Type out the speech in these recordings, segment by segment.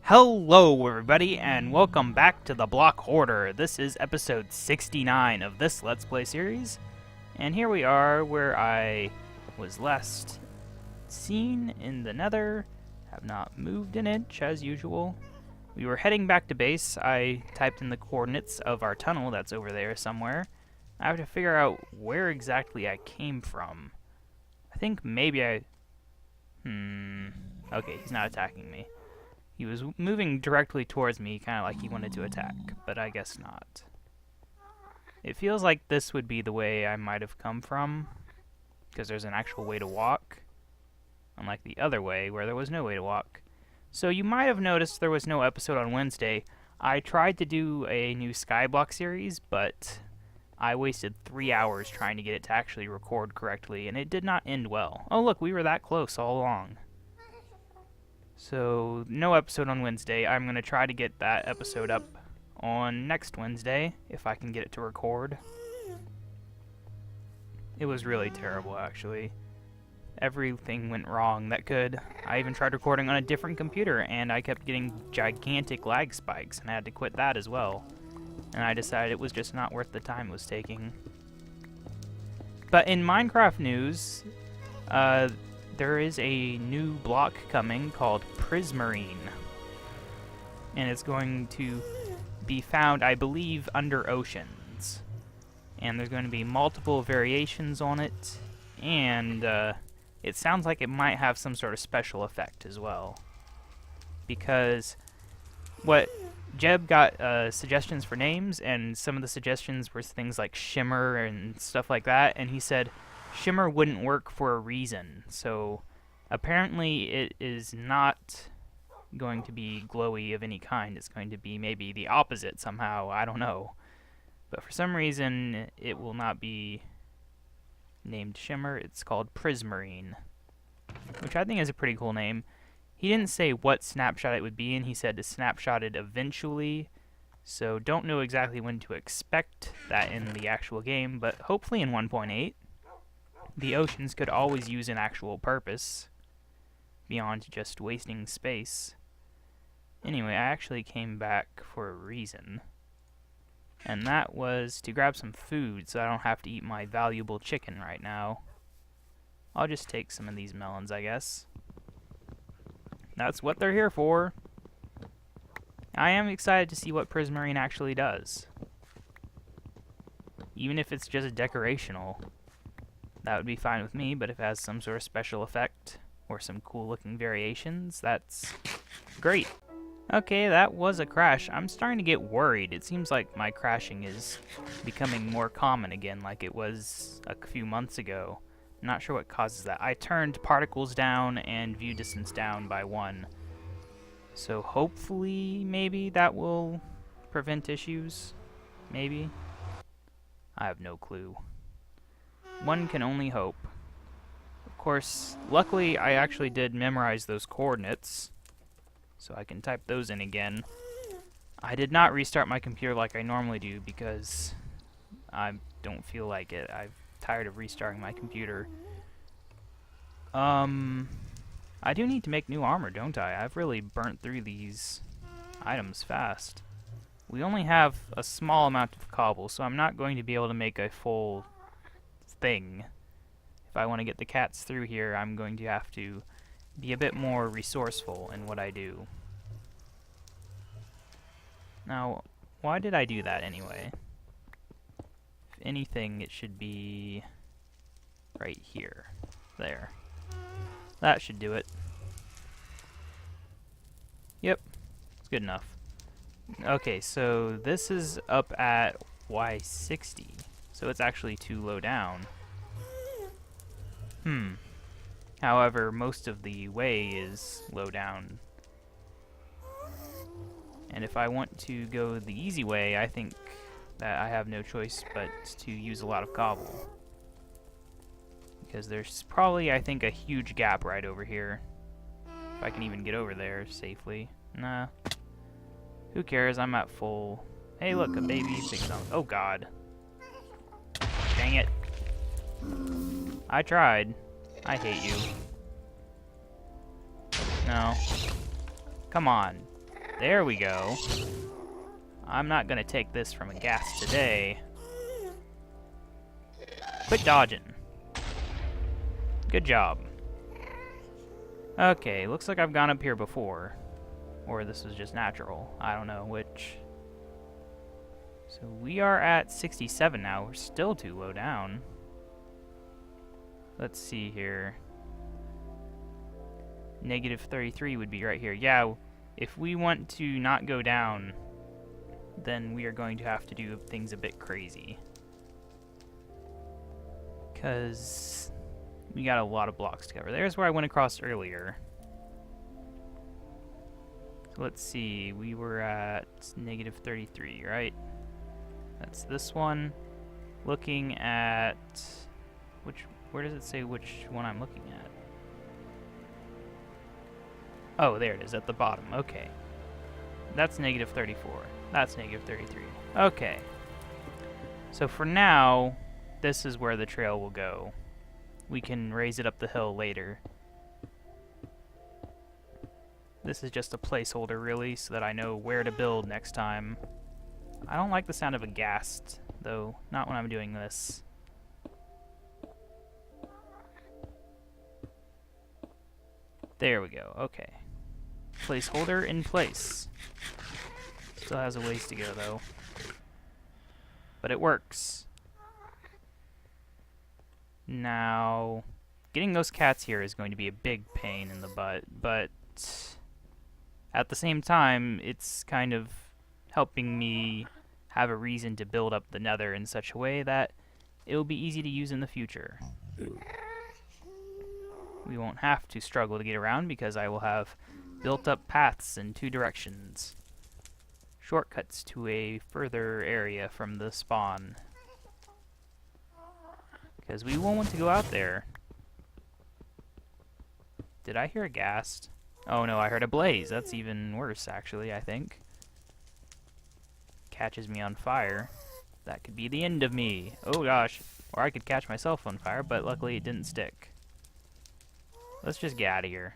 Hello everybody and welcome back to the Block Hoarder. This is episode 69 of this Let's Play series. And here we are where I was last seen in the Nether. Have not moved an inch as usual. We were heading back to base. I typed in the coordinates of our tunnel that's over there somewhere. I have to figure out where exactly I came from. I think maybe okay, he's not attacking me. He was moving directly towards me, kind of like he wanted to attack, but I guess not. It feels like this would be the way I might have come from, because there's an actual way to walk, unlike the other way, where there was no way to walk. So you might have noticed there was no episode on Wednesday. I tried to do a new Skyblock series, but I wasted 3 hours trying to get it to actually record correctly, and it did not end well. Oh look, we were that close all along. So, no episode on Wednesday. I'm going to try to get that episode up on next Wednesday, if I can get it to record. It was really terrible, actually. Everything went wrong that could. I even tried recording on a different computer, and I kept getting gigantic lag spikes, and I had to quit that as well. And I decided it was just not worth the time it was taking. But in Minecraft news, there is a new block coming called Prismarine. And it's going to be found, I believe, under oceans. And there's going to be multiple variations on it. And it sounds like it might have some sort of special effect as well. Because what Jeb got suggestions for names, and some of the suggestions were things like Shimmer and stuff like that. And he said Shimmer wouldn't work for a reason, so apparently it is not going to be glowy of any kind. It's going to be maybe the opposite somehow, I don't know. But for some reason it will not be named Shimmer, it's called Prismarine, which I think is a pretty cool name. He didn't say what snapshot it would be, and he said to snapshot it eventually, so don't know exactly when to expect that in the actual game, but hopefully in 1.8. The oceans could always use an actual purpose, beyond just wasting space. Anyway, I actually came back for a reason. And that was to grab some food so I don't have to eat my valuable chicken right now. I'll just take some of these melons, I guess. That's what they're here for. I am excited to see what Prismarine actually does. Even if it's just decorational. That would be fine with me, but if it has some sort of special effect or some cool looking variations, that's great. Okay, that was a crash. I'm starting to get worried. It seems like my crashing is becoming more common again like it was a few months ago. I'm not sure what causes that. I turned particles down and view distance down by 1. So hopefully maybe that will prevent issues. Maybe. I have no clue. One can only hope. Of course, luckily I actually did memorize those coordinates, so I can type those in again. I did not restart my computer like I normally do because I don't feel like it. I'm tired of restarting my computer. I do need to make new armor, don't I? I've really burnt through these items fast. We only have a small amount of cobble, so I'm not going to be able to make a full thing. If I want to get the cats through here, I'm going to have to be a bit more resourceful in what I do. Now, why did I do that anyway? If anything, it should be right here. There. That should do it. Yep, it's good enough. Okay, so this is up at Y60. So it's actually too low down. However, most of the way is low down. And if I want to go the easy way, I think that I have no choice but to use a lot of cobble. Because there's probably, I think, a huge gap right over here. If I can even get over there safely. Nah. Who cares? I'm at full. Hey, look, a baby pig. Oh, God. Dang it. I tried. I hate you. No. Come on. There we go. I'm not gonna take this from a ghast today. Quit dodging. Good job. Okay, looks like I've gone up here before. Or this was just natural. I don't know which. So we are at 67 now. We're still too low down. Let's see here. Negative 33 would be right here. Yeah, if we want to not go down, then we are going to have to do things a bit crazy. Because we got a lot of blocks to cover. There's where I went across earlier. So let's see. We were at negative 33, right? That's this one. Looking at... Where does it say which one I'm looking at? Oh, there it is, at the bottom. Okay. That's negative 34. That's negative 33. Okay. So for now, this is where the trail will go. We can raise it up the hill later. This is just a placeholder, really, so that I know where to build next time. I don't like the sound of a ghast, though. Not when I'm doing this. There we go. Okay. Placeholder in place. Still has a ways to go, though. But it works. Now, getting those cats here is going to be a big pain in the butt, but at the same time, it's kind of helping me have a reason to build up the Nether in such a way that it will be easy to use in the future. We won't have to struggle to get around because I will have built up paths in 2 directions. Shortcuts to a further area from the spawn. Because we won't want to go out there. Did I hear a ghast? Oh no, I heard a blaze. That's even worse, actually, I think. Catches me on fire. That could be the end of me. Oh gosh. Or I could catch myself on fire, but luckily it didn't stick. Let's just get out of here.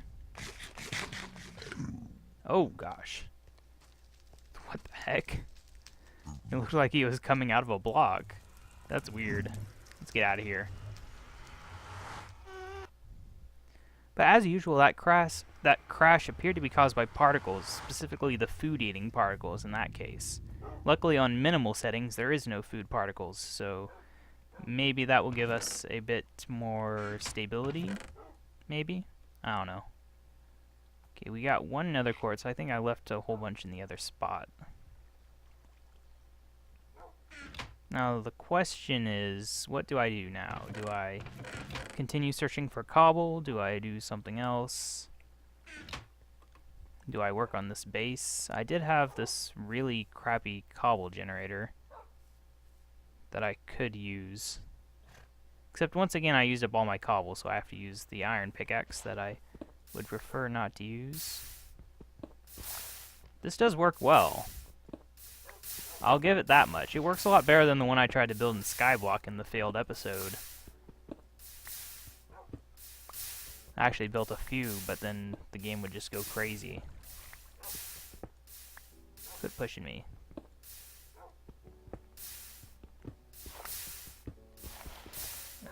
Oh gosh. What the heck? It looked like he was coming out of a block. That's weird. Let's get out of here. But as usual, that crash appeared to be caused by particles, specifically the food-eating particles in that case. Luckily on minimal settings there is no food particles, so maybe that will give us a bit more stability? Maybe? I don't know. Okay, we got one nether quartz. I think I left a whole bunch in the other spot. Now the question is, what do I do now? Do I continue searching for cobble? Do I do something else? Do I work on this base? I did have this really crappy cobble generator that I could use. Except once again I used up all my cobble, so I have to use the iron pickaxe that I would prefer not to use. This does work well. I'll give it that much. It works a lot better than the one I tried to build in Skyblock in the failed episode. I actually built a few, but then the game would just go crazy. Quit pushing me.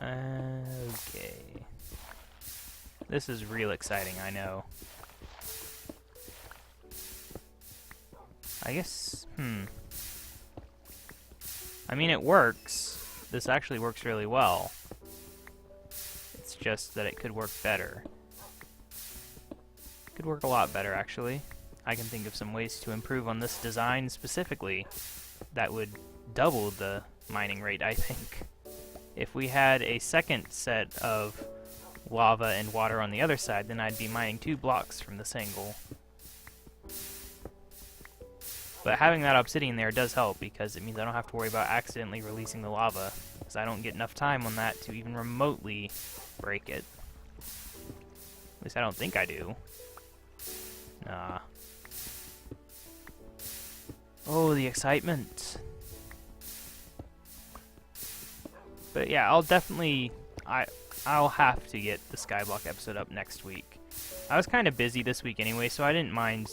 Okay. This is real exciting, I know. I guess, I mean, it works. This actually works really well. It's just that it could work better. Could work a lot better, actually. I can think of some ways to improve on this design specifically that would double the mining rate, I think. If we had a second set of lava and water on the other side, then I'd be mining 2 blocks from this angle. But having that obsidian there does help, because it means I don't have to worry about accidentally releasing the lava, because I don't get enough time on that to even remotely break it. At least I don't think I do. Nah. Oh, the excitement. But yeah, I'll definitely... I'll have to get the Skyblock episode up next week. I was kind of busy this week anyway, so I didn't mind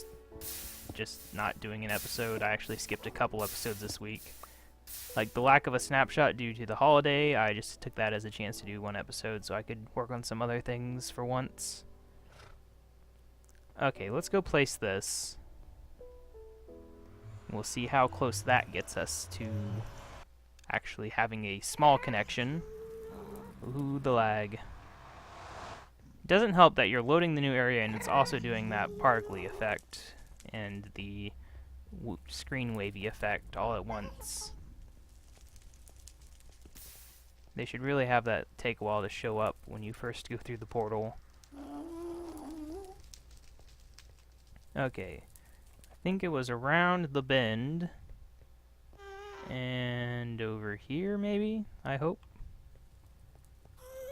just not doing an episode. I actually skipped a couple episodes this week. Like the lack of a snapshot due to the holiday, I just took that as a chance to do one episode so I could work on some other things for once. Okay, let's go place this. We'll see how close that gets us to actually having a small connection. Ooh, the lag. It doesn't help that you're loading the new area and it's also doing that particle effect and the screen wavy effect all at once. They should really have that take a while to show up when you first go through the portal. Okay, I think it was around the bend, and over here maybe, I hope.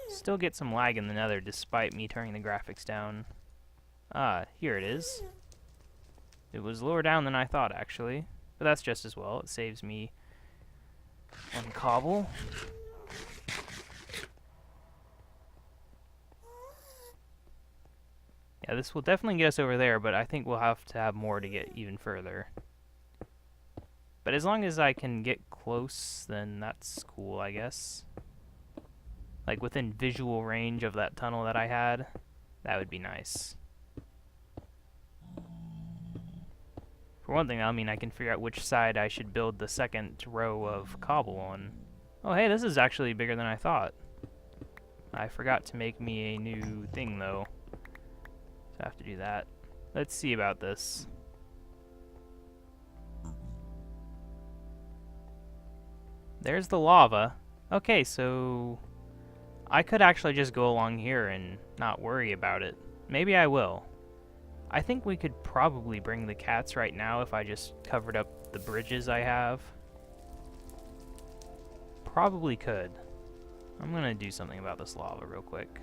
Still get some lag in the Nether despite me turning the graphics down. Ah, here it is. It was lower down than I thought actually, but that's just as well. It saves me one cobble. Yeah, this will definitely get us over there, but I think we'll have to have more to get even further. But as long as I can get close, then that's cool, I guess. Like within visual range of that tunnel that I had, that would be nice. For one thing, I mean, I can figure out which side I should build the second row of cobble on. Oh, hey, this is actually bigger than I thought. I forgot to make me a new thing, though. So I have to do that. Let's see about this. There's the lava. Okay, so I could actually just go along here and not worry about it. Maybe I will. I think we could probably bring the cats right now if I just covered up the bridges I have. Probably could. I'm gonna do something about this lava real quick.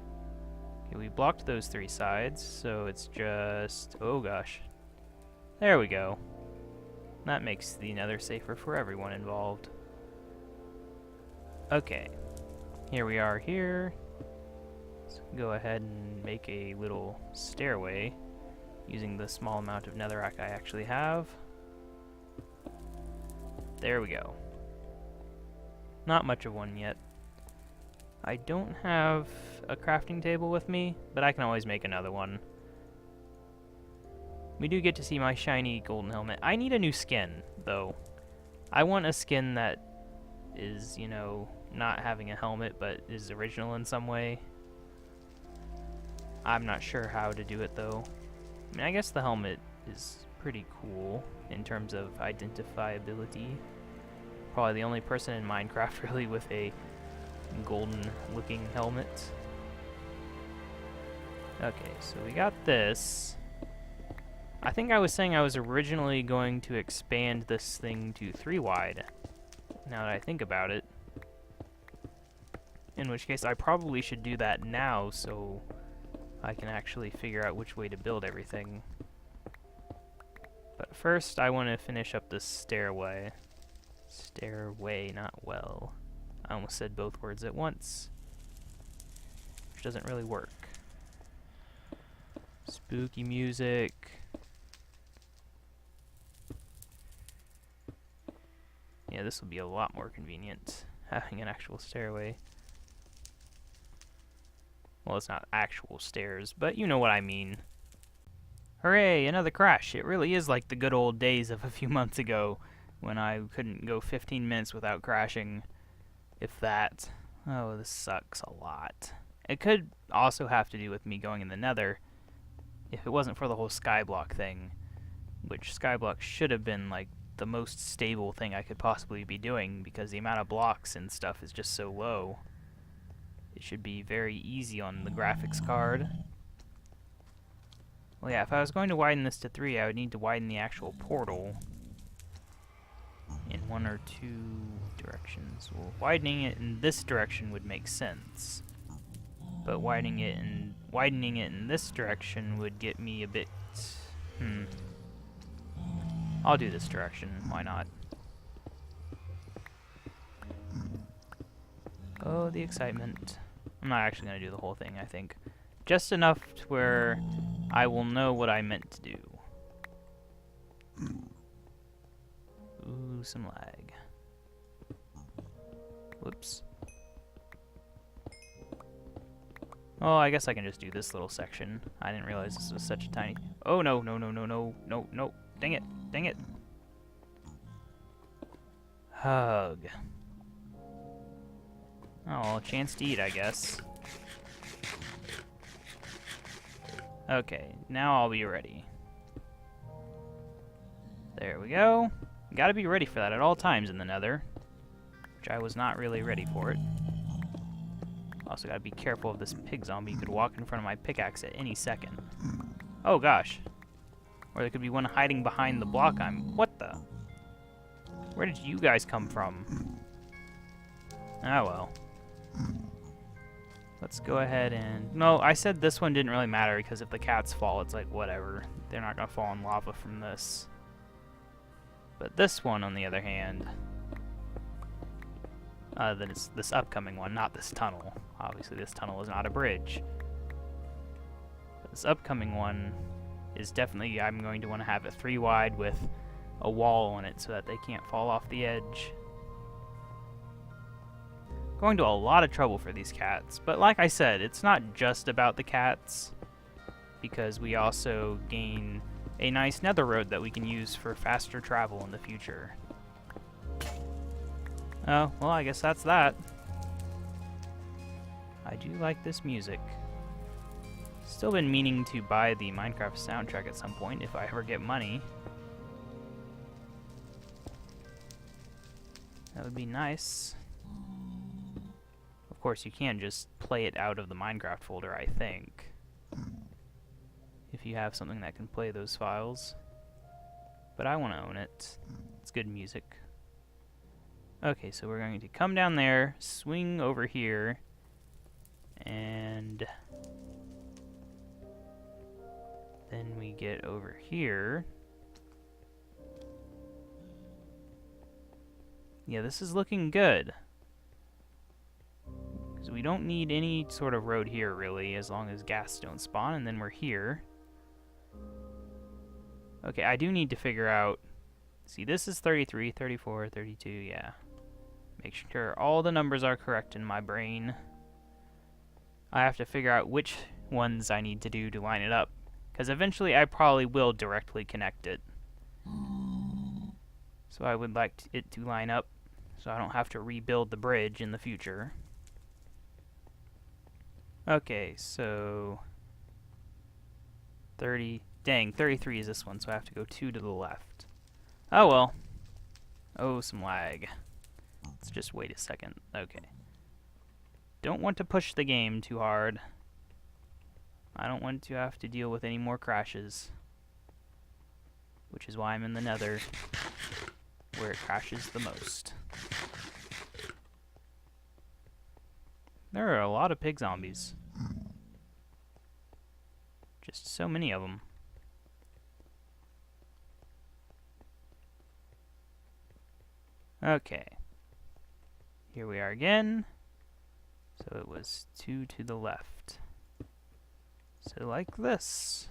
Okay, we blocked those three sides, so it's just... oh gosh. There we go. That makes the Nether safer for everyone involved. Okay. Here we are here. Let's go ahead and make a little stairway using the small amount of netherrack I actually have. There we go. Not much of one yet. I don't have a crafting table with me, but I can always make another one. We do get to see my shiny golden helmet. I need a new skin, though. I want a skin that is, you know, not having a helmet, but is original in some way. I'm not sure how to do it, though. I mean, I guess the helmet is pretty cool in terms of identifiability. Probably the only person in Minecraft, really, with a golden-looking helmet. Okay, so we got this. I think I was saying I was originally going to expand this thing to 3 wide, now that I think about it. In which case, I probably should do that now, so I can actually figure out which way to build everything. But first, I want to finish up this stairway. Stairway, not well. I almost said both words at once, which doesn't really work. Spooky music. Yeah, this will be a lot more convenient, having an actual stairway. Well, it's not actual stairs, but you know what I mean. Hooray, another crash. It really is like the good old days of a few months ago, when I couldn't go 15 minutes without crashing. If that. Oh, this sucks a lot. It could also have to do with me going in the Nether, if it wasn't for the whole skyblock thing, which skyblock should have been like the most stable thing I could possibly be doing, because the amount of blocks and stuff is just so low. It should be very easy on the graphics card. Well, yeah, if I was going to widen this to 3, I would need to widen the actual portal in 1 or 2 directions. Well, widening it in this direction would make sense, but widening it in this direction would get me a bit... I'll do this direction, why not? Oh, the excitement. I'm not actually going to do the whole thing, I think. Just enough to where I will know what I meant to do. Ooh, some lag. Whoops. Oh, I guess I can just do this little section. I didn't realize this was such a tiny... Oh, no, no, no, no, no, no, no. Dang it, dang it. Hug. Oh, a chance to eat, I guess. Okay, now I'll be ready. There we go. Gotta be ready for that at all times in the Nether, which I was not really ready for it. Also gotta be careful of this pig zombie. He could walk in front of my pickaxe at any second. Oh gosh. Or there could be one hiding behind the block I'm... What the? Where did you guys come from? Ah well. Let's go ahead and... No, I said this one didn't really matter because if the cats fall, it's like whatever. They're not gonna fall in lava from this. But this one, on the other hand... that it's this upcoming one, not this tunnel. Obviously, this tunnel is not a bridge. But this upcoming one is definitely, I'm going to want to have it 3 wide with a wall on it so that they can't fall off the edge. Going to a lot of trouble for these cats. But like I said, it's not just about the cats, because we also gain a nice nether road that we can use for faster travel in the future. Oh, well, I guess that's that. I do like this music. Still been meaning to buy the Minecraft soundtrack at some point if I ever get money. That would be nice. Of course, you can just play it out of the Minecraft folder, I think. If you have something that can play those files. But I want to own it. It's good music. Okay, so we're going to come down there, swing over here, and then we get over here. Yeah, this is looking good. Because we don't need any sort of road here, really, as long as gas don't spawn, and then we're here. Okay, I do need to figure out... See, this is 33, 34, 32, yeah. Make sure all the numbers are correct in my brain. I have to figure out which ones I need to do to line it up, because eventually I probably will directly connect it. So I would like it to line up so I don't have to rebuild the bridge in the future. Okay, so 30, dang, 33 is this one, so I have to go 2 to the left. Oh well. Oh, some lag. Let's just wait a second. Okay. Don't want to push the game too hard. I don't want to have to deal with any more crashes. Which is why I'm in the Nether, where it crashes the most. There are a lot of pig zombies. Just so many of them. Okay. Here we are again. So it was 2 to the left. So like this.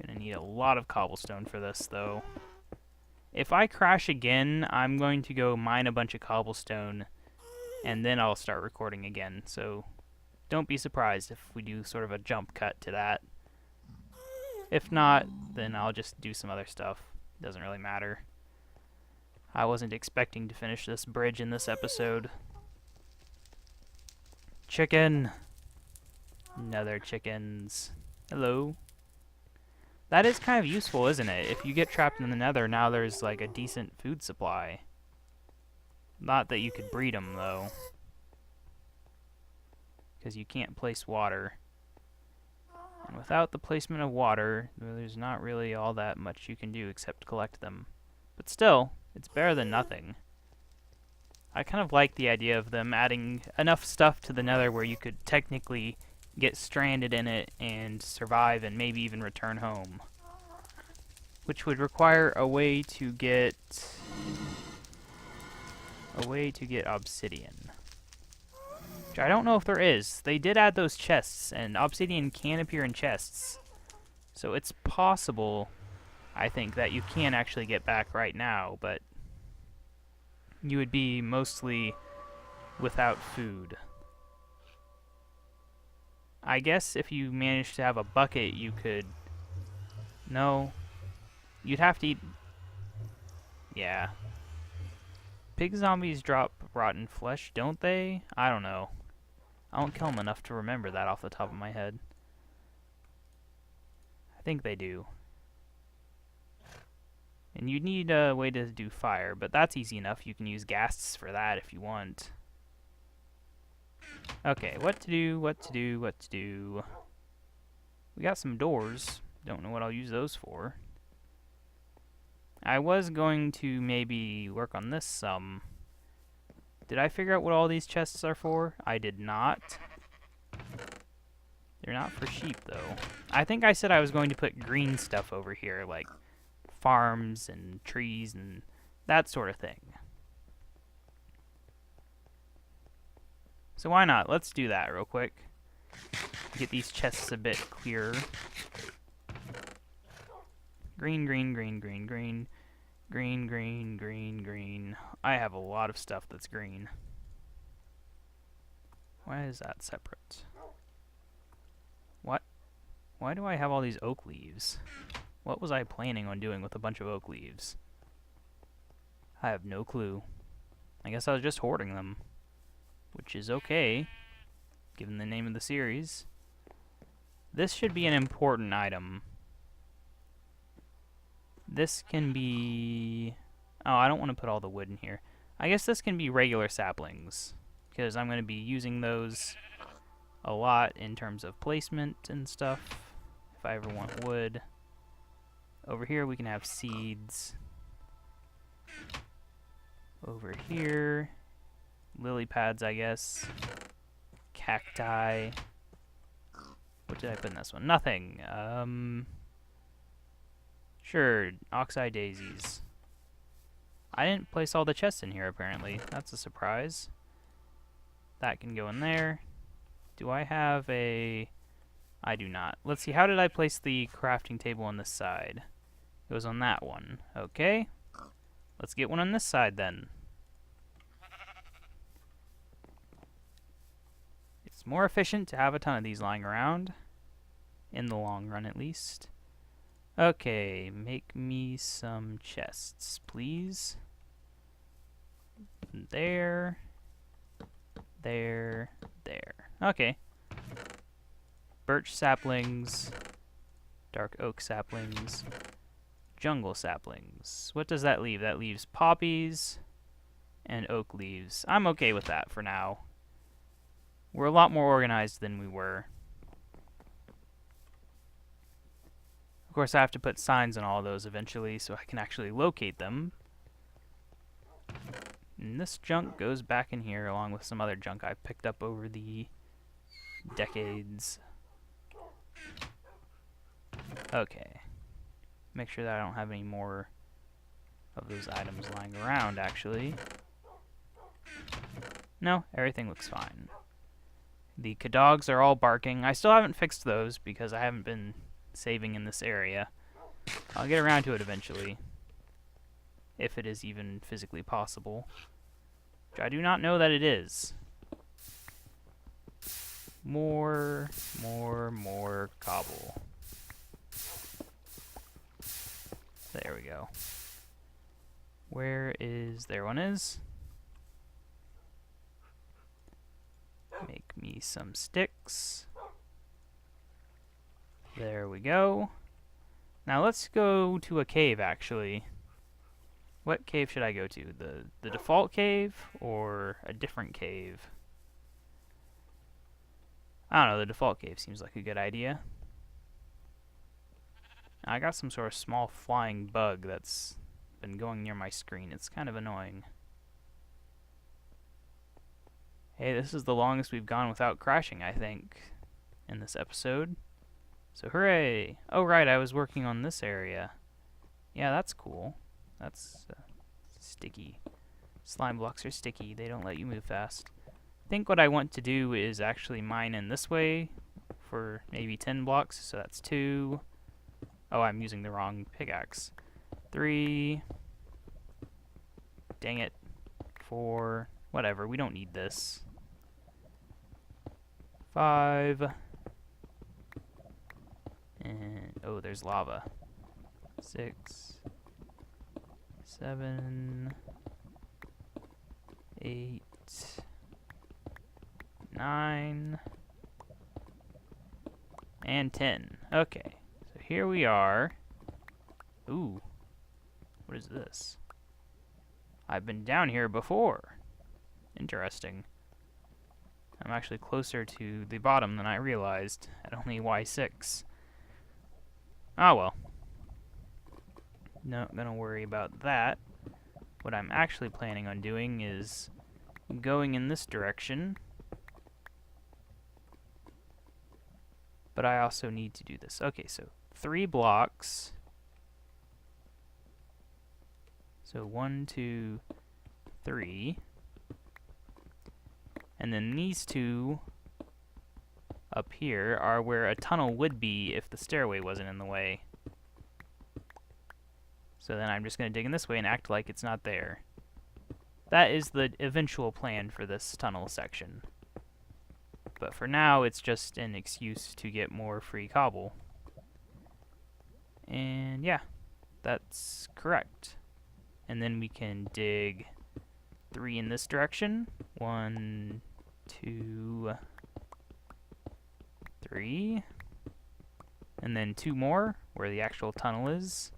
Gonna need a lot of cobblestone for this, though. If I crash again, I'm going to go mine a bunch of cobblestone, and then I'll start recording again. So don't be surprised if we do sort of a jump cut to that. If not, then I'll just do some other stuff. Doesn't really matter. I wasn't expecting to finish this bridge in this episode. Chicken! Nether chickens. Hello. That is kind of useful, isn't it? If you get trapped in the Nether, now there's like a decent food supply. Not that you could breed them, though. Because you can't place water. And without the placement of water, there's not really all that much you can do except collect them. But still, it's better than nothing. I kind of like the idea of them adding enough stuff to the Nether where you could technically get stranded in it and survive and maybe even return home. Which would require a way to get obsidian. Which I don't know if there is. They did add those chests, and obsidian can appear in chests. So it's possible I think that you can actually get back right now, but you would be mostly without food. I guess if you managed to have a bucket, you could... No. You'd have to eat... Yeah. Pig zombies drop rotten flesh, don't they? I don't know. I don't kill them enough to remember that off the top of my head. I think they do. And you need a way to do fire, but that's easy enough. You can use ghasts for that if you want. Okay, what to do, what to do, what to do. We got some doors. Don't know what I'll use those for. I was going to maybe work on this some. Did I figure out what all these chests are for? I did not. They're not for sheep, though. I think I said I was going to put green stuff over here, like farms and trees and that sort of thing. So why not? Let's do that real quick. Get these chests a bit clearer. Green, green, green, green, green. Green, green, green, green. I have a lot of stuff that's green. Why is that separate? What? Why do I have all these oak leaves? What was I planning on doing with a bunch of oak leaves? I have no clue. I guess I was just hoarding them. Which is okay, given the name of the series. This should be an important item. This can be... Oh, I don't want to put all the wood in here. I guess this can be regular saplings, because I'm going to be using those a lot in terms of placement and stuff, if I ever want wood. Over here we can have seeds. Over here, lily pads, I guess. Cacti. What did I put in this one? Nothing. Sure, oxeye daisies. I didn't place all the chests in here, apparently. That's a surprise. That can go in there. Do I have a... I do not. Let's see, how did I place the crafting table on this side? It was on that one. Okay. Let's get one on this side, then. It's more efficient to have a ton of these lying around. In the long run, at least. Okay, make me some chests, please. There. There. There. Okay. Birch saplings. Dark oak saplings. Jungle saplings. What does that leave? That leaves poppies and oak leaves. I'm okay with that for now. We're a lot more organized than we were. Of course, I have to put signs on all of those eventually so I can actually locate them. And this junk goes back in here along with some other junk I've picked up over the decades. Okay. Make sure that I don't have any more of those items lying around, actually. No, everything looks fine. The dogs are all barking. I still haven't fixed those because I haven't been saving in this area. I'll get around to it eventually. If it is even physically possible. Which I do not know that it is. More cobble. There we go. Where is... There one is. Make me some sticks. There we go. Now let's go to a cave, actually. What cave should I go to? The default cave or a different cave? I don't know, the default cave seems like a good idea. I got some sort of small flying bug that's been going near my screen. It's kind of annoying. Hey, this is the longest we've gone without crashing, I think, in this episode. So hooray! Oh right, I was working on this area. Yeah, that's cool. That's sticky. Slime blocks are sticky. They don't let you move fast. I think what I want to do is actually mine in this way for maybe 10 blocks. So that's 2. Oh, I'm using the wrong pickaxe. 3. Dang it. 4. Whatever, we don't need this. 5. And, oh, there's lava. 6. 7. 8. 9. And 10. Okay, so here we are. Ooh, what is this? I've been down here before. Interesting. I'm actually closer to the bottom than I realized at only Y6. Ah well. Not gonna worry about that. What I'm actually planning on doing is going in this direction. But I also need to do this. Okay, so 3 blocks. So 1, 2, 3. And then these 2 up here are where a tunnel would be if the stairway wasn't in the way. So then I'm just going to dig in this way and act like it's not there. That is the eventual plan for this tunnel section. But for now, it's just an excuse to get more free cobble. And yeah, that's correct. And then we can dig 3 in this direction. 1, 2, 3. And then 2 more where the actual tunnel is.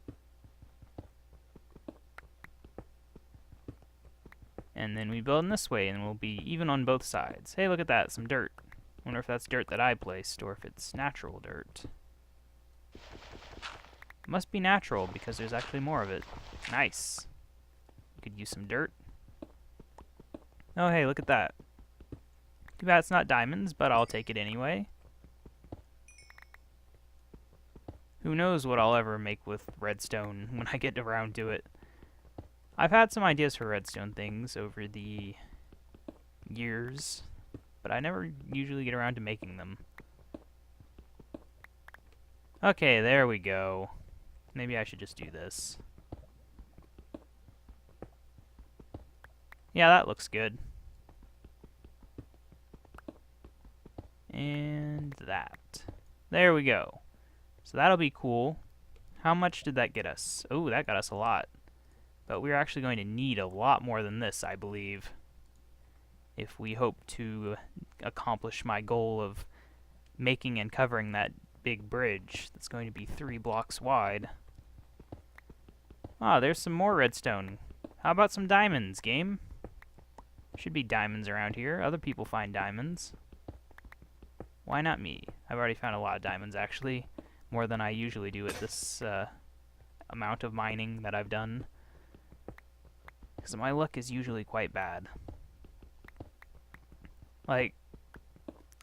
And then we build in this way, and we'll be even on both sides. Hey, look at that, some dirt. Wonder if that's dirt that I placed, or if it's natural dirt. Must be natural, because there's actually more of it. Nice. Could use some dirt. Oh, hey, look at that. Too bad it's not diamonds, but I'll take it anyway. Who knows what I'll ever make with redstone when I get around to it. I've had some ideas for redstone things over the years, but I never usually get around to making them. Okay, there we go. Maybe I should just do this. Yeah, that looks good. And that. There we go. So that'll be cool. How much did that get us? Oh, that got us a lot. But we're actually going to need a lot more than this, I believe, if we hope to accomplish my goal of making and covering that big bridge that's going to be 3 blocks wide. Ah, there's some more redstone. How about some diamonds, game? Should be diamonds around here. Other people find diamonds. Why not me? I've already found a lot of diamonds, actually. More than I usually do at this amount of mining that I've done. Because my luck is usually quite bad. Like,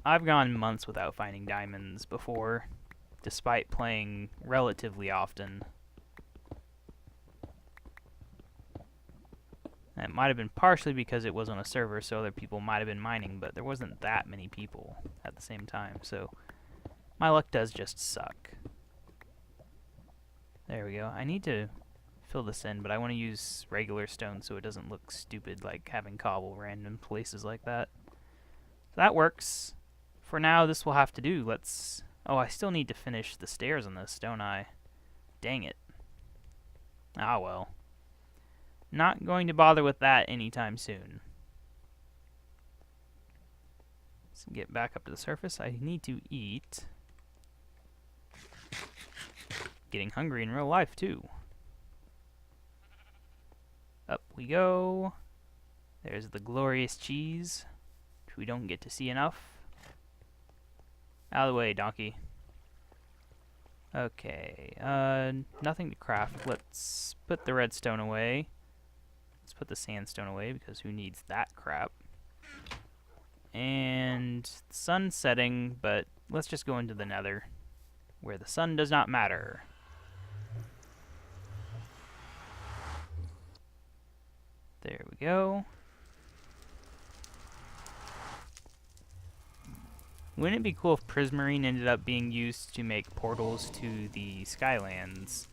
I've gone months without finding diamonds before, despite playing relatively often. And it might have been partially because it was on a server, so other people might have been mining, but there wasn't that many people at the same time, so my luck does just suck. There we go. I need to fill this in, but I want to use regular stone so it doesn't look stupid like having cobble random places like that. So that works. For now, this will have to do. Let's... Oh, I still need to finish the stairs on this, don't I? Dang it. Ah, well. Not going to bother with that anytime soon. Let's get back up to the surface. I need to eat. Getting hungry in real life, too. Up we go. There's the glorious cheese, which we don't get to see enough. Out of the way, donkey. Okay, nothing to craft. Let's put the redstone away. Let's put the sandstone away, because who needs that crap? And sun setting, but let's just go into the Nether, where the sun does not matter. There we go. Wouldn't it be cool if prismarine ended up being used to make portals to the Skylands?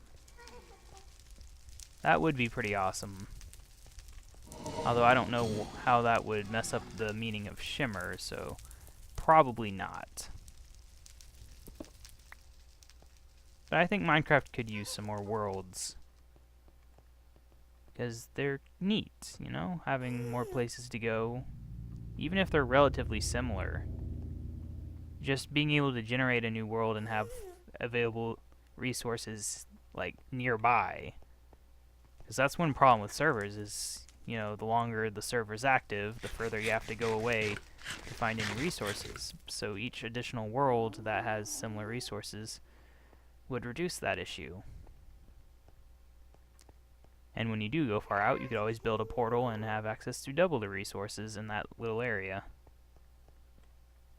That would be pretty awesome. Although I don't know how that would mess up the meaning of shimmer, so probably not. But I think Minecraft could use some more worlds. Because they're neat, you know? Having more places to go. Even if they're relatively similar. Just being able to generate a new world and have available resources, like, nearby. Because that's one problem with servers is, you know, the longer the server's active, the further you have to go away to find any resources. So each additional world that has similar resources would reduce that issue. And when you do go far out, you could always build a portal and have access to double the resources in that little area.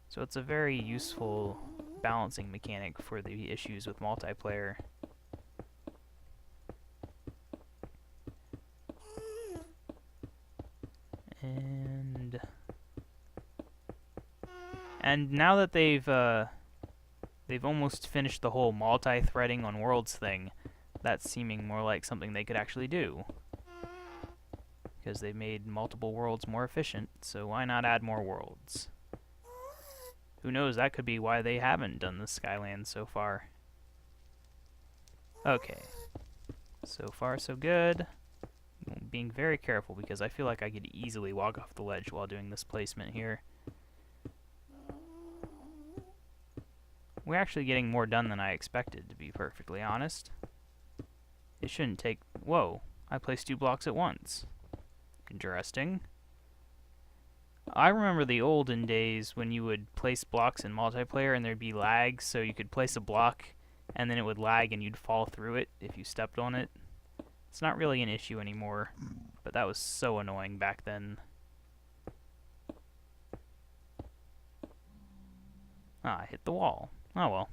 So it's a very useful balancing mechanic for the issues with multiplayer. And now that they've almost finished the whole multi-threading on worlds thing, that's seeming more like something they could actually do. Because they've made multiple worlds more efficient, so why not add more worlds? Who knows, that could be why they haven't done the Skylands so far. Okay. So far, so good. I'm being very careful because I feel like I could easily walk off the ledge while doing this placement here. We're actually getting more done than I expected, to be perfectly honest. It shouldn't take... Whoa, I placed 2 blocks at once. Interesting. I remember the olden days when you would place blocks in multiplayer and there'd be lag, so you could place a block and then it would lag and you'd fall through it if you stepped on it. It's not really an issue anymore, but that was so annoying back then. Ah, I hit the wall. Oh well.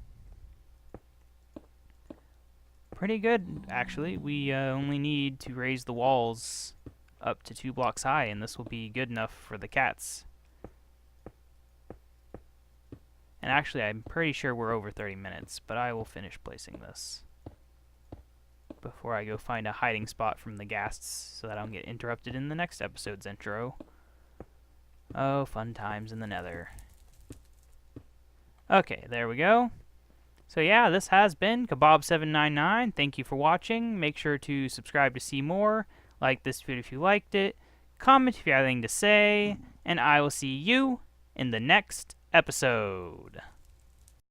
Pretty good, actually. We only need to raise the walls up to 2 blocks high, and this will be good enough for the cats. And actually, I'm pretty sure we're over 30 minutes, but I will finish placing this before I go find a hiding spot from the ghasts so that I don't get interrupted in the next episode's intro. Oh, fun times in the Nether. Okay, there we go. So yeah, this has been Kebab799. Thank you for watching. Make sure to subscribe to see more. Like this video if you liked it. Comment if you have anything to say. And I will see you in the next episode.